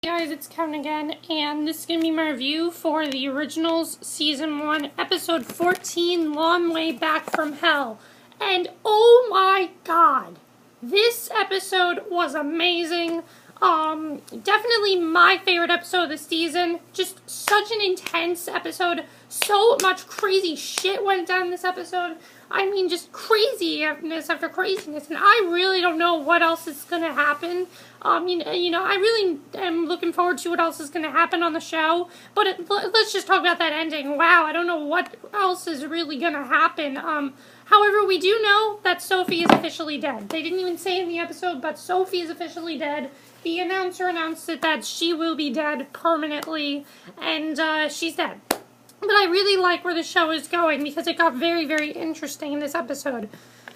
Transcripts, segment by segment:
Hey guys, it's Kevin again, and this is going to be my review for the Originals Season 1, Episode 14, Long Way Back from Hell. And oh my god, this episode was amazing. Definitely my favorite episode of the season. Just such an intense episode. So much crazy shit went down in this episode. I mean, just craziness after craziness, and I really don't know what else is going to happen. I really am looking forward to what else is going to happen on the show, but let's just talk about that ending. Wow, I don't know what else is really going to happen. However, we do know that Sophie is officially dead. They didn't even say it in the episode, but Sophie is officially dead. The announcer announced that she will be dead permanently, and she's dead. But I really like where the show is going because it got very, very interesting in this episode.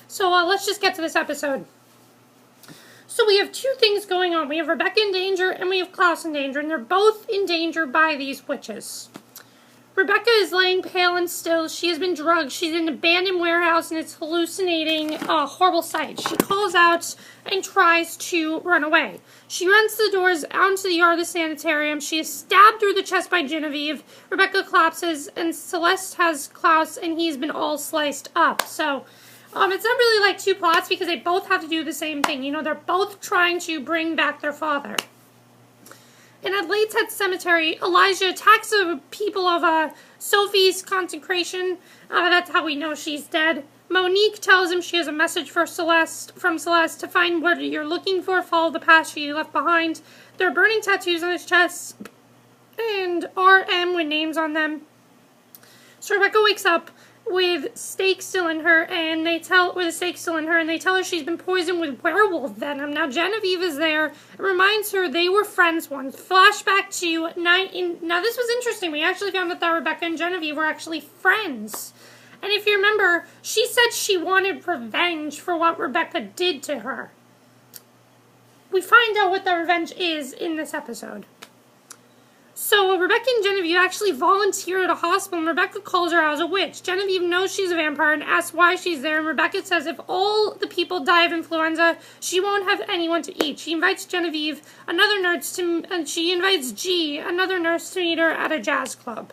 So let's just get to this episode. So we have two things going on. We have Rebekah in danger and we have Klaus in danger, and they're both in danger by these witches. Rebekah is laying pale and still. She has been drugged. She's in an abandoned warehouse and it's hallucinating a horrible sight. She calls out and tries to run away. She runs to the doors out into the yard of the sanitarium. She is stabbed through the chest by Genevieve. Rebekah collapses and Celeste has Klaus and he's been all sliced up. So it's not really like two plots because they both have to do the same thing. You know, they're both trying to bring back their father. And at Lateshead Cemetery, Elijah attacks the people of Sophie's consecration. That's how we know she's dead. Monique tells him she has a message for from Celeste to find what you're looking for, follow the path she left behind. There are burning tattoos on his chest and RM with names on them. So Rebekah wakes up with steak still in her, and they tell her she's been poisoned with werewolf venom. Now Genevieve is there. It reminds her they were friends once. Flashback to now this was interesting. We actually found out that Rebekah and Genevieve were actually friends. And if you remember, she said she wanted revenge for what Rebekah did to her. We find out what the revenge is in this episode. So Rebekah and Genevieve actually volunteer at a hospital, and Rebekah calls her out as a witch. Genevieve knows she's a vampire and asks why she's there, and Rebekah says if all the people die of influenza, she won't have anyone to eat. She invites Genevieve, and she invites G, another nurse, to meet her at a jazz club.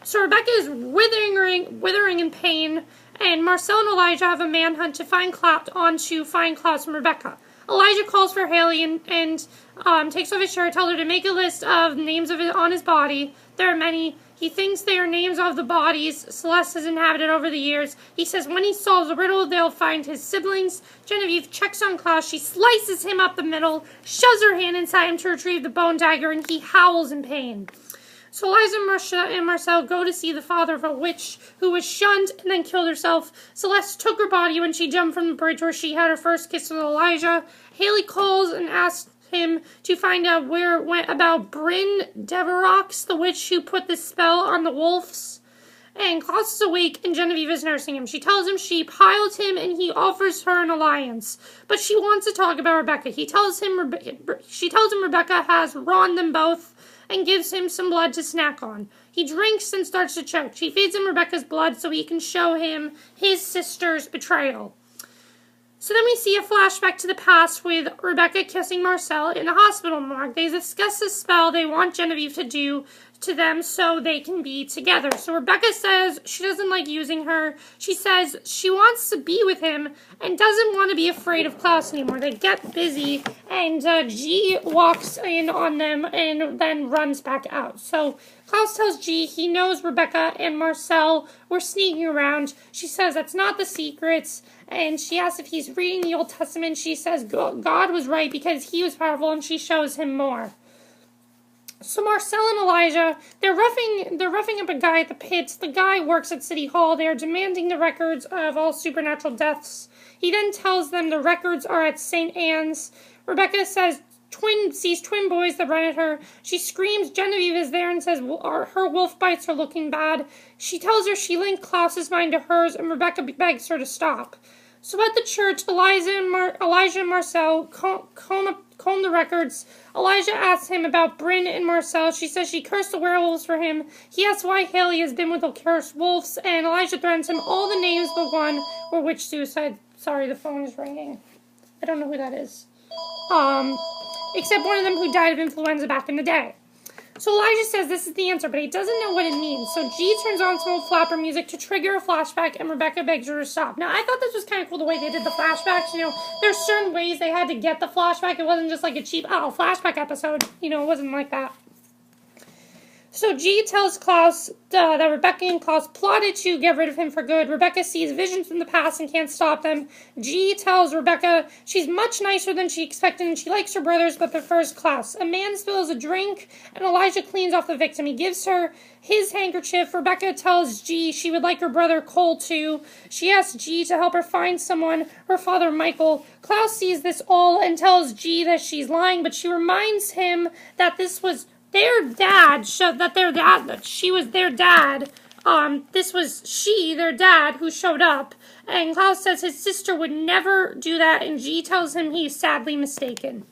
So Rebekah is withering in pain, and Marcel and Elijah have a manhunt to find Klaus and Rebekah. Elijah calls for Haley and takes off his shirt, tells her to make a list of names on his body. There are many. He thinks they are names of the bodies Celeste has inhabited over the years. He says when he solves the riddle, they'll find his siblings. Genevieve checks on Klaus. She slices him up the middle, shoves her hand inside him to retrieve the bone dagger, and he howls in pain. So Elijah and Marcel go to see the father of a witch who was shunned and then killed herself. Celeste took her body when she jumped from the bridge where she had her first kiss with Elijah. Haley calls and asks him to find out where it went about Bryn Deverox, the witch who put the spell on the wolves. And Klaus is awake and Genevieve is nursing him. She tells him she piled him and he offers her an alliance. But she wants to talk about Rebekah. She tells him Rebekah has wronged them both and gives him some blood to snack on. He drinks and starts to choke. She feeds him Rebekah's blood so he can show him his sister's betrayal. So then we see a flashback to the past with Rebekah kissing Marcel in the hospital morgue. They discuss the spell they want Genevieve to do to them so they can be together. So Rebekah says she doesn't like using her. She says she wants to be with him and doesn't want to be afraid of Klaus anymore. They get busy and G walks in on them and then runs back out. So Klaus tells G he knows Rebekah and Marcel were sneaking around. She says that's not the secrets, and she asks if he's reading the Old Testament. She says God was right because he was powerful, and she shows him more. So Marcel and Elijah, they're roughing up a guy at the pits. The guy works at City Hall. They are demanding the records of all supernatural deaths. He then tells them the records are at St. Anne's. Rebekah sees twin boys that run at her. She screams Genevieve is there and says her wolf bites are looking bad. She tells her she linked Klaus's mind to hers, and Rebekah begs her to stop. So at the church, Elijah and Marcel comb the records. Elijah asks him about Bryn and Marcel. She says she cursed the werewolves for him. He asks why Haley has been with the cursed wolves, and Elijah threatens him all the names but one were witch suicide. Sorry, the phone is ringing. I don't know who that is. except one of them who died of influenza back in the day. So Elijah says this is the answer, but he doesn't know what it means. So G turns on some old flapper music to trigger a flashback, and Rebekah begs her to stop. Now, I thought this was kind of cool the way they did the flashbacks. There's certain ways they had to get the flashback. It wasn't just like a cheap, flashback episode. It wasn't like that. So G tells Klaus that Rebekah and Klaus plotted to get rid of him for good. Rebekah sees visions from the past and can't stop them. G tells Rebekah she's much nicer than she expected and she likes her brothers but prefers Klaus. A man spills a drink and Elijah cleans off the victim. He gives her his handkerchief. Rebekah tells G she would like her brother Cole too. She asks G to help her find someone, her father Michael. Klaus sees this all and tells G that she's lying, but she reminds him that this was their dad, that she was their dad. This was their dad, who showed up. And Klaus says his sister would never do that, and G tells him he's sadly mistaken.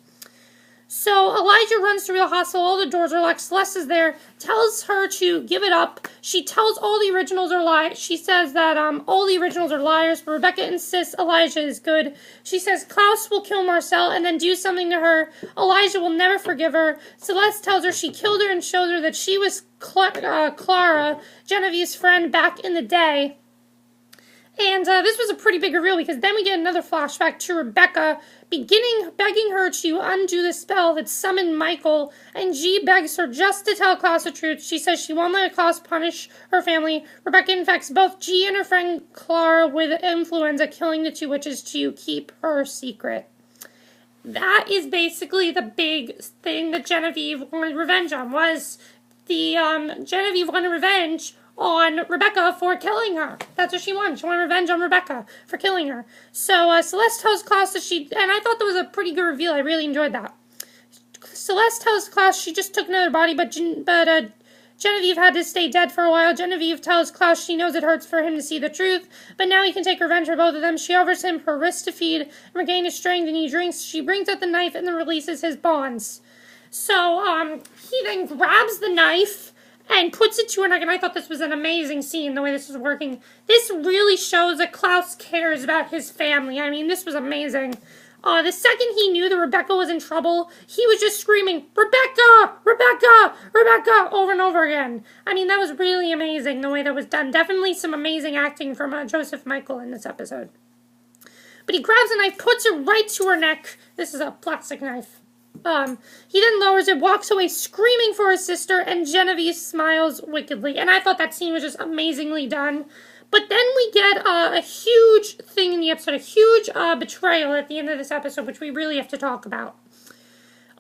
So Elijah runs through the hospital, all the doors are locked, Celeste is there, tells her to give it up. She tells all the originals are liars. She says that all the originals are liars, but Rebekah insists Elijah is good. She says Klaus will kill Marcel and then do something to her. Elijah will never forgive her. Celeste tells her she killed her and shows her that she was Clara, Genevieve's friend back in the day. And this was a pretty big reveal because then we get another flashback to Rebekah begging her to undo the spell that summoned Michael, and G begs her just to tell Klaus the truth. She says she won't let Klaus punish her family. Rebekah infects both G and her friend Clara with influenza, killing the two witches to keep her secret. That is basically the big thing that Genevieve wanted revenge on, was the Genevieve wanted revenge on Rebekah for killing her. That's what she wanted. She wanted revenge on Rebekah for killing her. So Celeste tells Klaus that and I thought that was a pretty good reveal. I really enjoyed that. Celeste tells Klaus she just took another body, but Genevieve had to stay dead for a while. Genevieve tells Klaus she knows it hurts for him to see the truth, but now he can take revenge for both of them. She offers him her wrist to feed and regain his strength, and he drinks. She brings out the knife and then releases his bonds. So he then grabs the knife and puts it to her neck, and I thought this was an amazing scene, the way this was working. This really shows that Klaus cares about his family. I mean, this was amazing. The second he knew that Rebekah was in trouble, he was just screaming, "Rebekah! Rebekah! Rebekah!" over and over again. I mean, that was really amazing, the way that was done. Definitely some amazing acting from Joseph Michael in this episode. But he grabs a knife, puts it right to her neck. This is a plastic knife. He then lowers it, walks away screaming for his sister, and Genevieve smiles wickedly. And I thought that scene was just amazingly done. But then we get a huge thing in the episode, a huge betrayal at the end of this episode, which we really have to talk about.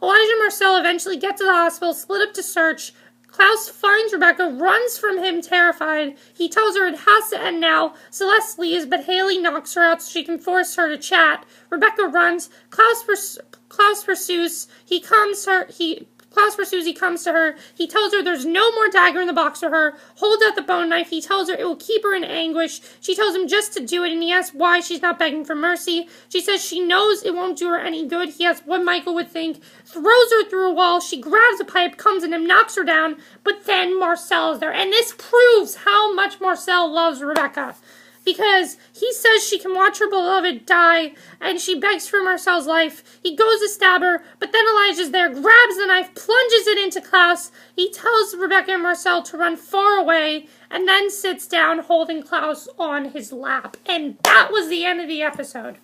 Elijah and Marcel eventually get to the hospital, split up to search. Klaus finds Rebekah, runs from him terrified. He tells her it has to end now. Celeste leaves, but Haley knocks her out so she can force her to chat. Rebekah runs. Klaus pursues. He comes to her. He tells her there's no more dagger in the box for her. Holds out the bone knife. He tells her it will keep her in anguish. She tells him just to do it, and he asks why she's not begging for mercy. She says she knows it won't do her any good. He asks what Michael would think. Throws her through a wall. She grabs a pipe, comes in him, knocks her down. But then Marcel is there, and this proves how much Marcel loves Rebekah. Because he says she can watch her beloved die, and she begs for Marcel's life. He goes to stab her, but then Elijah's there, grabs the knife, plunges it into Klaus. He tells Rebekah and Marcel to run far away, and then sits down holding Klaus on his lap. And that was the end of the episode.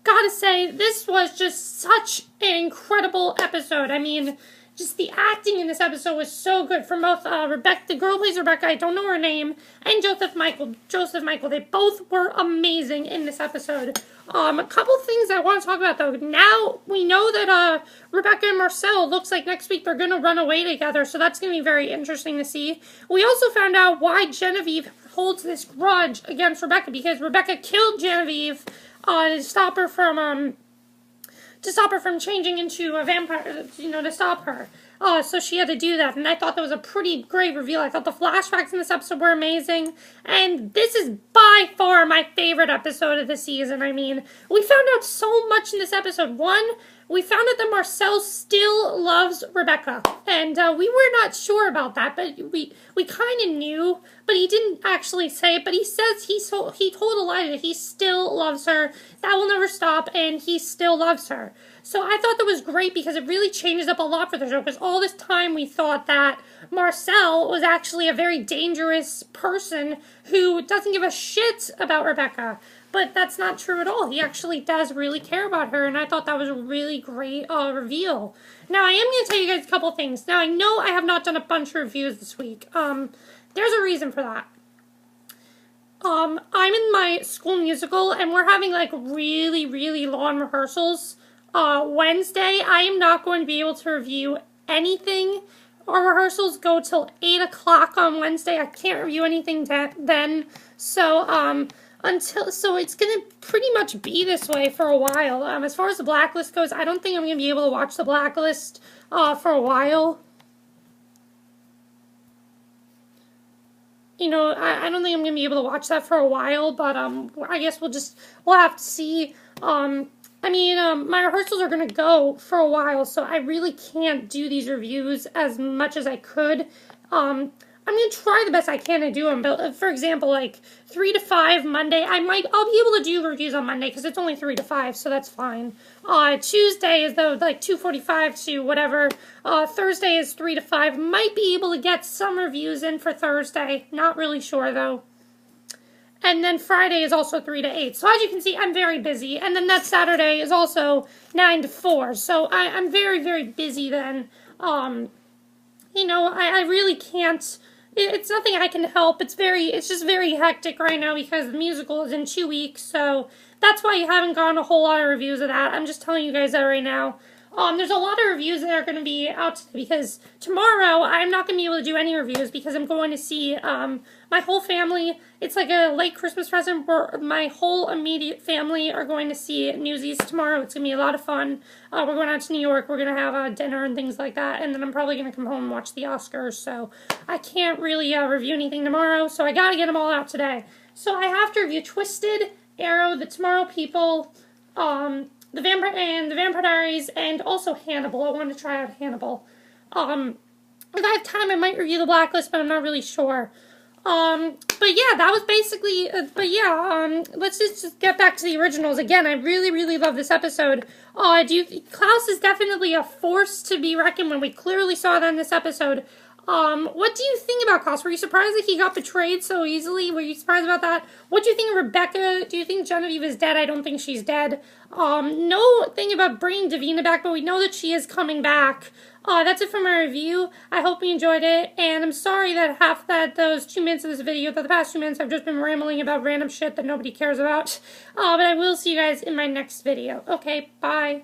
Gotta say, this was just such an incredible episode. I mean, just the acting in this episode was so good from both Rebekah, the girl who plays Rebekah, I don't know her name, and Joseph Michael. They both were amazing in this episode. A couple things I want to talk about, though. Now we know that Rebekah and Marcel, looks like next week they're going to run away together, so that's going to be very interesting to see. We also found out why Genevieve holds this grudge against Rebekah, because Rebekah killed Genevieve to stop her from changing into a vampire, to stop her. So she had to do that, and I thought that was a pretty great reveal. I thought the flashbacks in this episode were amazing, and this is by far my favorite episode of the season. I mean, we found out so much in this episode. One, we found out that Marcel still loves Rebekah, and we were not sure about that, but we kind of knew, but he didn't actually say it, but he says he told Elijah that he still loves her. That will never stop, and he still loves her. So I thought that was great because it really changes up a lot for the show, because all this time we thought that Marcel was actually a very dangerous person who doesn't give a shit about Rebekah. But that's not true at all. He actually does really care about her, and I thought that was a really great reveal. Now, I am going to tell you guys a couple things. Now, I know I have not done a bunch of reviews this week. There's a reason for that. I'm in my school musical, and we're having, like, really, really long rehearsals. Wednesday, I am not going to be able to review anything. Our rehearsals go till 8 o'clock on Wednesday. I can't review anything then. So, so it's going to pretty much be this way for a while. As far as the Blacklist goes, I don't think I'm going to be able to watch the Blacklist for a while. You know, I don't think I'm going to be able to watch that for a while, but I guess we'll have to see. My rehearsals are going to go for a while, so I really can't do these reviews as much as I could. I'm going to try the best I can to do them, but for example, like 3 to 5 Monday, I'll be able to do reviews on Monday because it's only 3 to 5, so that's fine. Tuesday is like 2:45 to whatever. Thursday is 3 to 5. Might be able to get some reviews in for Thursday. Not really sure though. And then Friday is also 3 to 8. So as you can see, I'm very busy. And then that Saturday is also 9 to 4. So I'm very, very busy then. You know, I really can't. It's nothing I can help. It's just very hectic right now because the musical is in 2 weeks, so that's why you haven't gotten a whole lot of reviews of that. I'm just telling you guys that right now. There's a lot of reviews that are going to be out today because tomorrow I'm not going to be able to do any reviews because I'm going to see my whole family. It's like a late Christmas present where my whole immediate family are going to see Newsies tomorrow. It's going to be a lot of fun. We're going out to New York. We're going to have dinner and things like that, and then I'm probably going to come home and watch the Oscars, so I can't really review anything tomorrow, so I got to get them all out today. So I have to review Twisted, Arrow, The Tomorrow People, the Vampire Diaries, and also Hannibal. I want to try out Hannibal. If I have time, I might review The Blacklist, but I'm not really sure. But yeah, that was basically, let's just get back to the originals. Again, I really, really love this episode. Klaus is definitely a force to be reckoned with. We clearly saw that in this episode. What do you think about Klaus? Were you surprised that he got betrayed so easily? Were you surprised about that? What do you think of Rebekah? Do you think Genevieve is dead? I don't think she's dead. No thing about bringing Davina back, but we know that she is coming back. That's it for my review. I hope you enjoyed it, and I'm sorry that those 2 minutes of this video, that the past 2 minutes I've just been rambling about random shit that nobody cares about. But I will see you guys in my next video. Okay, bye.